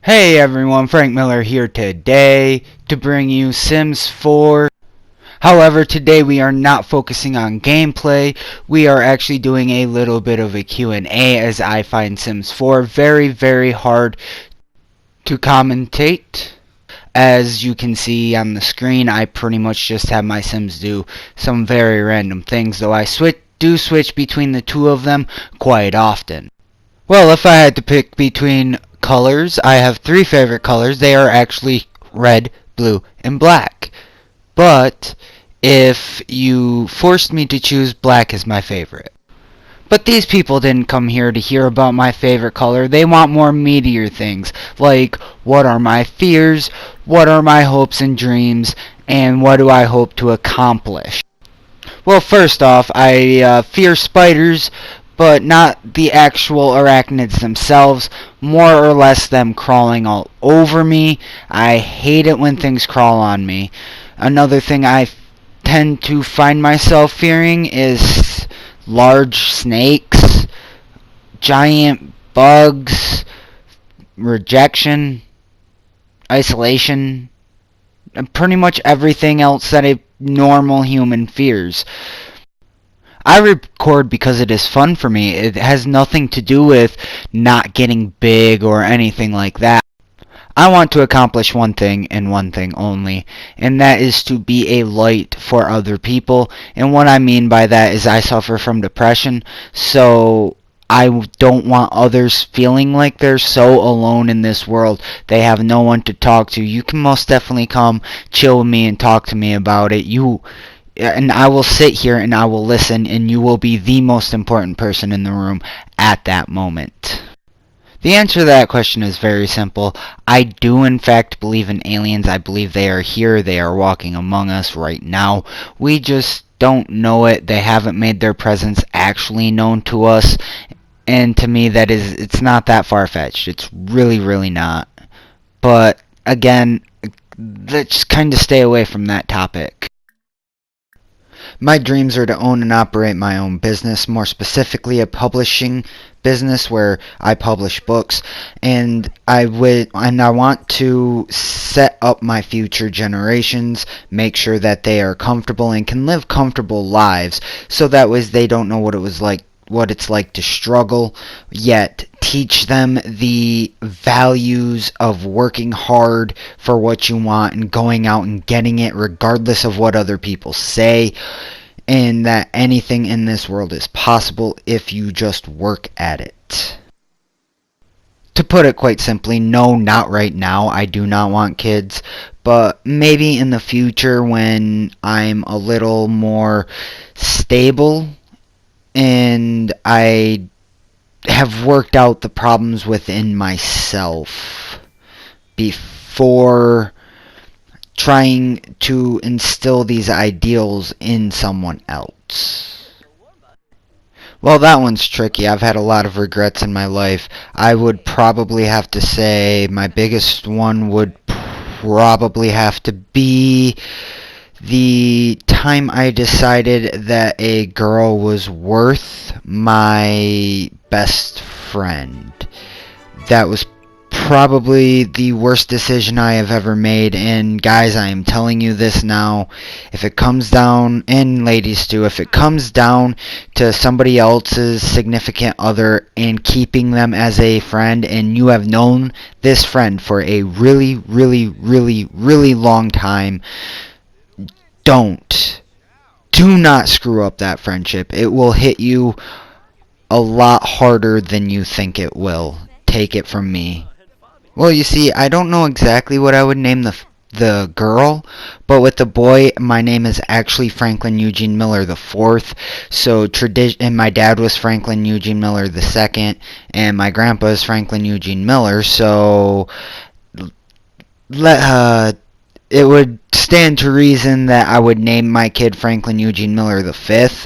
Hey everyone, Frank Miller here today to bring you Sims 4. However, today we are not focusing on gameplay. We are actually doing a little bit of a Q&A as I find Sims 4 very, very hard to commentate. As you can see on the screen, I pretty much just have my Sims do some very random things, though I do switch between the two of them quite often. Well, if I had to pick between colors, I have three favorite colors. They are actually red, blue, and black. But if you forced me to choose, black is my favorite. But these people didn't come here to hear about my favorite color. They want more meatier things, like what are my fears, what are my hopes and dreams, and what do I hope to accomplish. Well, first off, I fear spiders, but not the actual arachnids themselves, more or less them crawling all over me. I hate it when things crawl on me. Another thing I tend to find myself fearing is large snakes, giant bugs, rejection, isolation, and pretty much everything else that a normal human fears. I record because it is fun for me. It has nothing to do with not getting big or anything like that. I want to accomplish one thing and one thing only, and that is to be a light for other people. And what I mean by that is I suffer from depression, so I don't want others feeling like they're so alone in this world. They have no one to talk to. You can most definitely come chill with me and talk to me about it. And I will sit here and I will listen, and you will be the most important person in the room at that moment. The answer to that question is very simple. I do in fact believe in aliens. I believe they are here. They are walking among us right now. We just don't know it. They haven't made their presence actually known to us. And to me, it's not that far-fetched. It's really, really not. But again, let's kind of stay away from that topic. My dreams are to own and operate my own business, more specifically a publishing business where I publish books, and I want to set up my future generations, make sure that they are comfortable and can live comfortable lives, so that way they don't know what it's like to struggle, yet teach them the values of working hard for what you want and going out and getting it regardless of what other people say, and that anything in this world is possible if you just work at it. To put it quite simply, no, not right now. I do not want kids, but maybe in the future when I'm a little more stable and I have worked out the problems within myself before trying to instill these ideals in someone else. Well, that one's tricky. I've had a lot of regrets in my life. I would probably have to say my biggest one would probably have to be the time I decided that a girl was worth my best friend. That was probably the worst decision I have ever made, and guys, I am telling you this now, if it comes down, and ladies too, if it comes down to somebody else's significant other and keeping them as a friend, and you have known this friend for a really, really, really, really long time, do not screw up that friendship. It will hit you a lot harder than you think it will. Take it from me. Well, you see, I don't know exactly what I would name the girl, but with the boy, my name is actually Franklin Eugene Miller the fourth. So and my dad was Franklin Eugene Miller the second, and my grandpa is Franklin Eugene Miller. So it would stand to reason that I would name my kid Franklin Eugene Miller the fifth,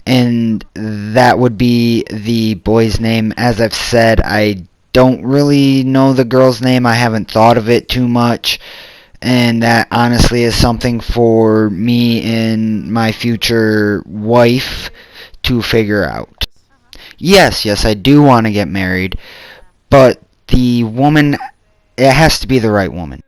and that would be the boy's name. As I've said, I don't really know the girl's name. I haven't thought of it too much, and that honestly is something for me and my future wife to figure out. Yes, I do want to get married, but the woman it has to be the right woman.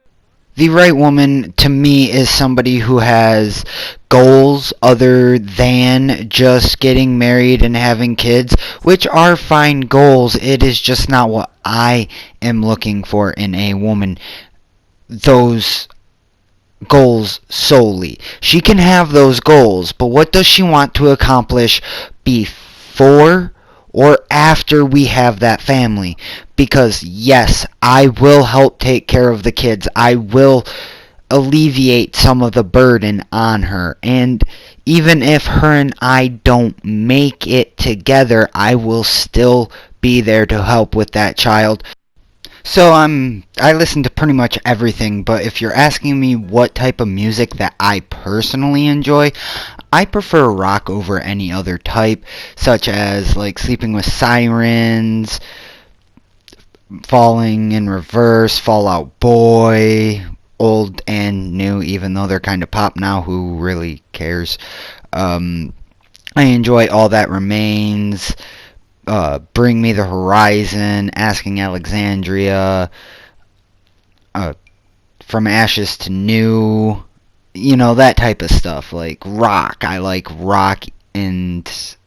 The right woman, to me, is somebody who has goals other than just getting married and having kids, which are fine goals. It is just not what I am looking for in a woman. Those goals solely. She can have those goals, but what does she want to accomplish before or after we have that family? Because yes, I will help take care of the kids. I will alleviate some of the burden on her. And even if her and I don't make it together, I will still be there to help with that child. So I listen to pretty much everything, but if you're asking me what type of music that I personally enjoy, I prefer rock over any other type, such as like Sleeping with Sirens, Falling in Reverse, Fall Out Boy, old and new, even though they're kind of pop now, who really cares? I enjoy All That Remains, Bring Me the Horizon, Asking Alexandria, From Ashes to New, that type of stuff. Like rock. I like rock, and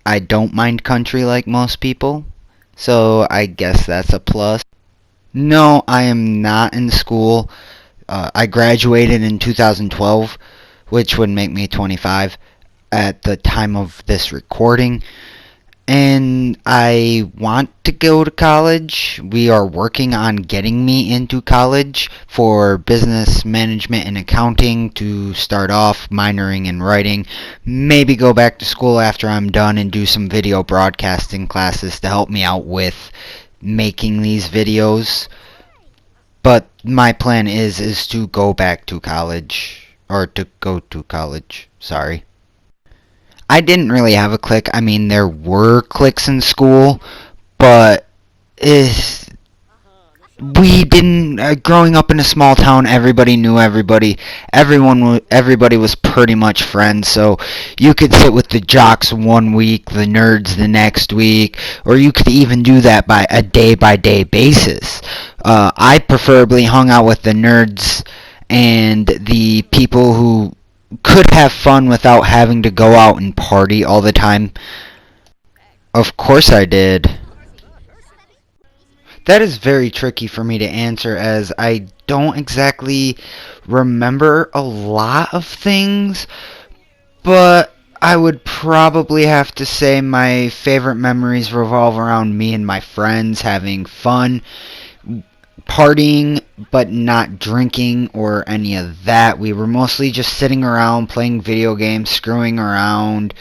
I don't mind country like most people. So I guess that's a plus. No, I am not in school. I graduated in 2012, which would make me 25 at the time of this recording. And I want to go to college. We are working on getting me into college for business management and accounting to start off, minoring in writing. Maybe go back to school after I'm done and do some video broadcasting classes to help me out with making these videos. But my plan is to go back to college, or to go to college, sorry. I didn't really have a clique. I mean, there were cliques in school, but we didn't. Growing up in a small town, everybody knew everybody. Everybody was pretty much friends. So you could sit with the jocks one week, the nerds the next week, or you could even do that by a day-by-day basis. I preferably hung out with the nerds and the people who could have fun without having to go out and party all the time. Of course I did. That is very tricky for me to answer, as I don't exactly remember a lot of things, but I would probably have to say my favorite memories revolve around me and my friends having fun, partying, but not drinking or any of that. We were mostly just sitting around, playing video games, screwing around,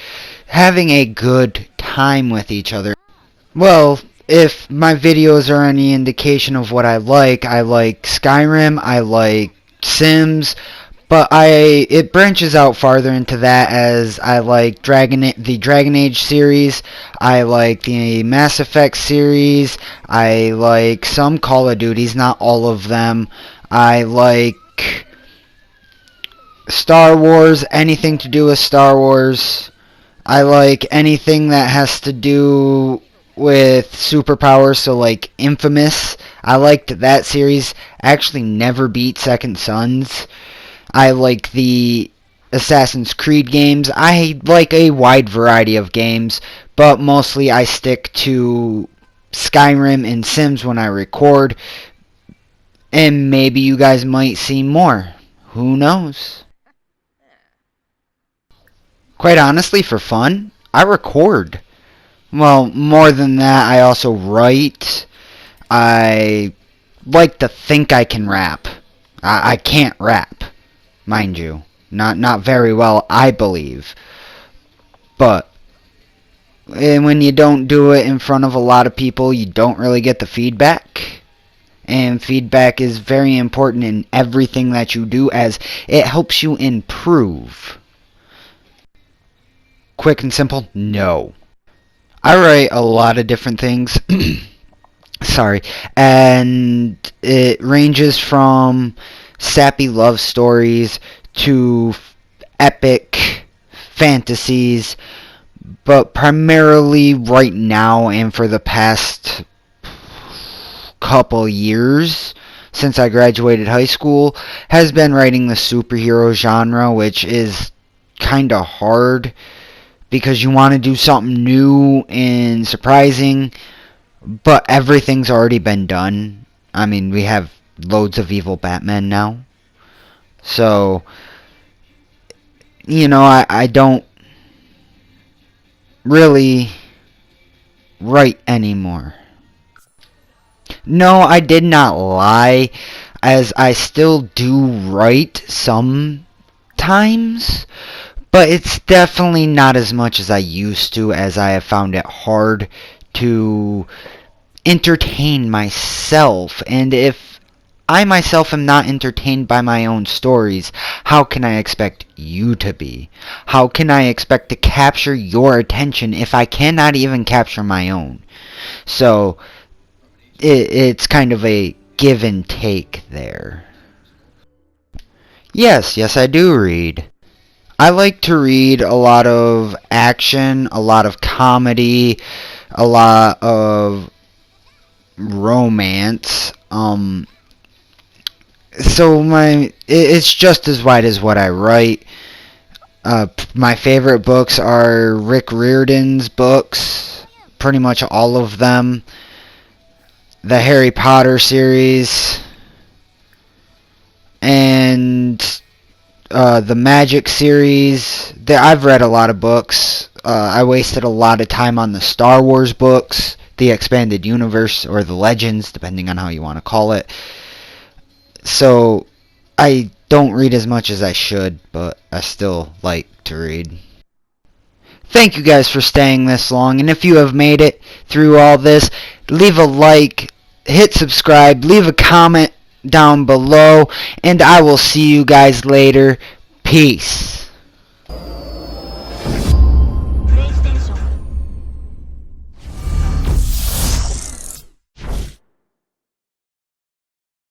having a good time with each other. Well, if my videos are any indication of what I like Skyrim, I like Sims, but it branches out farther into that, as I like the Dragon Age series, I like the Mass Effect series, I like some Call of Duties, not all of them. I like Star Wars, anything to do with Star Wars. I like anything that has to do with superpowers, so like Infamous. I liked that series. Actually never beat Second Sons. I like the Assassin's Creed games. I like a wide variety of games, but mostly I stick to Skyrim and Sims when I record. And maybe you guys might see more. Who knows? Quite honestly, for fun, I record. Well, more than that, I also write. I like to think I can rap. I can't rap, mind you. Not very well, I believe. But when you don't do it in front of a lot of people, you don't really get the feedback. And feedback is very important in everything that you do, as it helps you improve. Quick and simple, no. I write a lot of different things. Sorry. And it ranges from sappy love stories to epic fantasies, but primarily right now and for the past couple years since I graduated high school has been writing the superhero genre, which is kind of hard because you want to do something new and surprising, but everything's already been done. I mean, we have loads of evil Batman now. So, I don't really write anymore. No, I did not lie, as I still do write sometimes, but it's definitely not as much as I used to, as I have found it hard to entertain myself. And if I myself am not entertained by my own stories, how can I expect you to be? How can I expect to capture your attention if I cannot even capture my own? So, it's kind of a give and take there. Yes, I do read. I like to read a lot of action, a lot of comedy, a lot of romance. So it's just as wide as what I write. My favorite books are Rick Riordan's books, pretty much all of them. The Harry Potter series, and the Magic series. I've read a lot of books. I wasted a lot of time on the Star Wars books, the Expanded Universe, or the Legends, depending on how you want to call it. So, I don't read as much as I should, but I still like to read. Thank you guys for staying this long, and if you have made it through all this, leave a like, hit subscribe, leave a comment down below, and I will see you guys later. Peace.